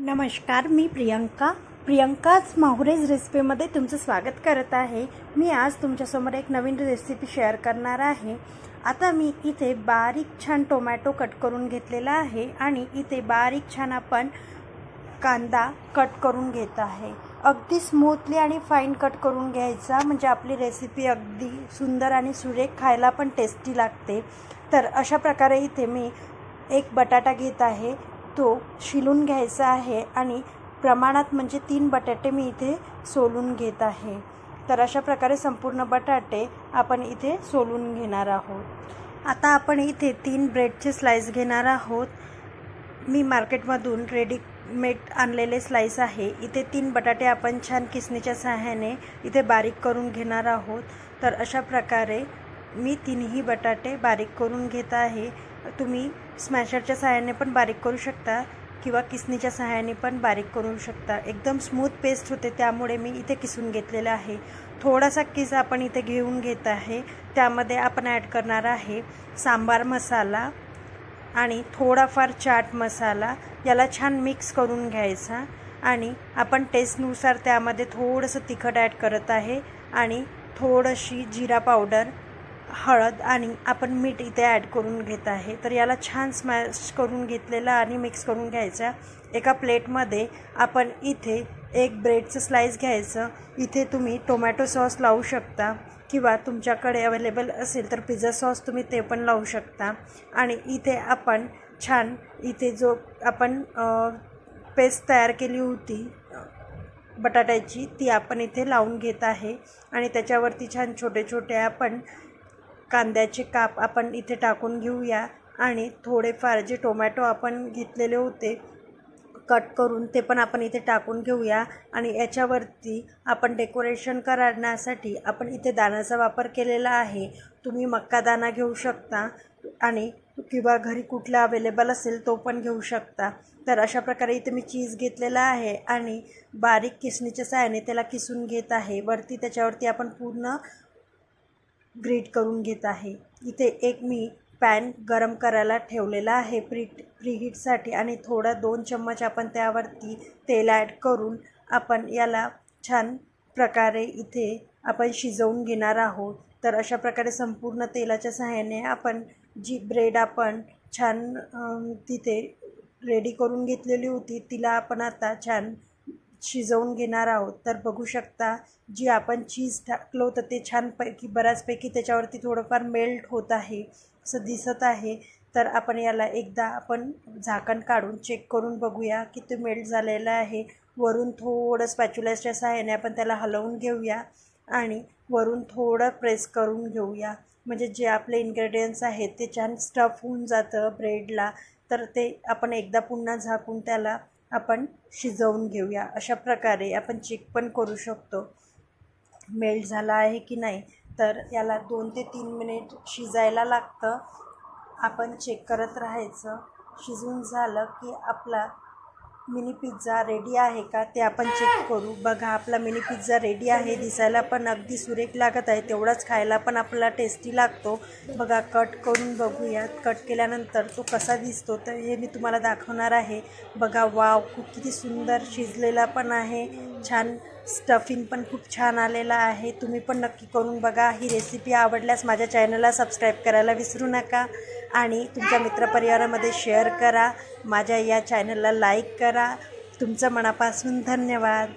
नमस्कार, मी प्रियंकाच माहुरेज रेसिपीमध्ये तुमचं स्वागत करत आहे। मी आज तुमच्यासमोर एक नवीन रेसिपी शेअर करणार आहे। आता मी इथे बारीक छान टोमॅटो कट करून घेतलेला आहे आणि इथे बारीक छान आपण कांदा कट करून घेत आहे। अगदी स्मूथली आणि फाईन कट करून घ्यायचा, म्हणजे आपली रेसिपी अगदी सुंदर आणि सुरेख, खायला पण टेस्टी लागते। तर अशा प्रकारे इथे मी एक बटाटा घेत आहे, तो शिलून घ्यायचा आहे आणि प्रमाणात म्हणजे 3 बटाटे मी इथे सोलून घेत आहे। तर अशा प्रकारे संपूर्ण बटाटे आपण इथे सोलून घेणार आहोत। आता आपण इथे 3 ब्रेडचे स्लाइस घेणार आहोत। मी मार्केटमधून रेडीमेड आणलेले स्लाइस आहे। इथे 3 बटाटे आपण छान किसणीच्या सहाय्याने इथे बारीक करून घेणार आहोत। तर अशा प्रकारे मी 3ही बटाटे बारीक करून घेत आहे। तुम्ही स्मॅशरच्या सहाय्याने पण बारीक करू शकता किंवा किसणीच्या सहाय्याने पण बारीक करू शकता। एकदम स्मूथ पेस्ट होते, त्यामुळे मी इथे किसून घेतलेला आहे। थोडासा किस आपण इथे घेऊन घेत आहे। त्यामध्ये आपण ॲड करणार आहे सांबार मसाला आणि थोडाफार चाट मसाला। याला छान मिक्स करून घ्यायचा आणि आपण टेस्टनुसार त्यामध्ये थोडंसं तिखट ॲड करत आहे आणि थोडीशी जिरा पावडर, हळद आणि आपण मीठ इथे ॲड करून घेत आहे। तर याला छान स्मॅश करून घेतलेला आणि मिक्स करून घ्यायचा। एका प्लेटमध्ये आपण इथे एक ब्रेडचं स्लाइस घ्यायचं। इथे तुम्ही टोमॅटो सॉस लावू शकता किंवा तुमच्याकडे अवेलेबल असेल तर पिझ्झा सॉस तुम्ही ते पण लावू शकता। आणि इथे आपण छान इथे जो आपण पेस्ट तयार केली होती बटाट्याची, ती आपण इथे लावून घेत आहे आणि त्याच्यावरती छान छोटे छोटे आपण कांद्याचे काप आपण इथे टाकून घेऊया आणि थोडेफार जे टोमॅटो आपण घेतलेले होते कट करून ते पण आपण इथे टाकून घेऊया। आणि याच्यावरती आपण डेकोरेशन करण्यासाठी आपण इथे दाण्याचा वापर केलेला आहे। तुम्ही मक्का दाणा घेऊ शकता आणि किंवा घरी कुठला अवेलेबल असेल तो पण घेऊ शकता। तर अशा प्रकारे इथे मी चीज घेतलेला आहे आणि बारीक किसणीच्या सहाय्याने त्याला किसून घेत आहे। वरती त्याच्यावरती आपण पूर्ण ग्रीट करून घेत आहे। इथे एक मी पॅन गरम करायला ठेवलेला आहे प्रीहीटसाठी आणि थोडा 2 चम्मच आपण त्यावरती तेल ॲड करून आपण याला छान प्रकारे इथे आपण शिजवून घेणार आहोत। तर अशा प्रकारे संपूर्ण तेलाच्या सहाय्याने आपण जी ब्रेड आपण छान तिथे रेडी करून घेतलेली होती तिला आपण आता छान शिजवून घेणार आहोत। तर बघू शकता जी आपण चीज टाकलं होतं ते छानपैकी बऱ्याचपैकी त्याच्यावरती थोडंफार मेल्ट होत आहे असं दिसत आहे। तर आपण याला एकदा आपण झाकण काढून चेक करून बघूया की ते मेल्ट झालेलं आहे। वरून थोडं स्पॅच्युलाच्या सहाय्याने आपण त्याला हलवून घेऊया आणि वरून थोडं प्रेस करून घेऊया, म्हणजे जे आपले इन्ग्रेडियंट्स आहेत ते छान स्टफ होऊन जातं ब्रेडला। तर ते आपण एकदा पुन्हा झाकून त्याला आपण शिजवून घेऊया। अशा प्रकारे आपण चेक पण करू शकतो मेल्ट झाला आहे की नाही। तर याला 2 ते 3 मिनिट शिजायला लागतं। आपण चेक करत राहायचं। शिजून झालं की आपला मिनी पिझ्झा रेडी आहे का ते आपण चेक करू। बघा, आपला मिनी पिझ्झा रेडी आहे। दिसायला पण अगदी सुरेख लागत आहे, तेवढाच खायला पण आपला टेस्टी लागतो। बघा, कट करून बघूयात कट केल्यानंतर तो कसा दिसतो, तर हे मी तुम्हाला दाखवणार आहे। बघा, वाव, खूप किती सुंदर शिजलेला पण आहे, छान स्टफिंग पण खूप छान आलेला आहे। तुम्ही पण नक्की करून बघा। ही रेसिपी आवडल्यास माझ्या चॅनलला सबस्क्राईब करायला विसरू नका आणि तुमच्या मित्रपरिवारामध्ये शेअर करा। माझ्या या चॅनलला लाईक करा। तुमचं मनापासून धन्यवाद।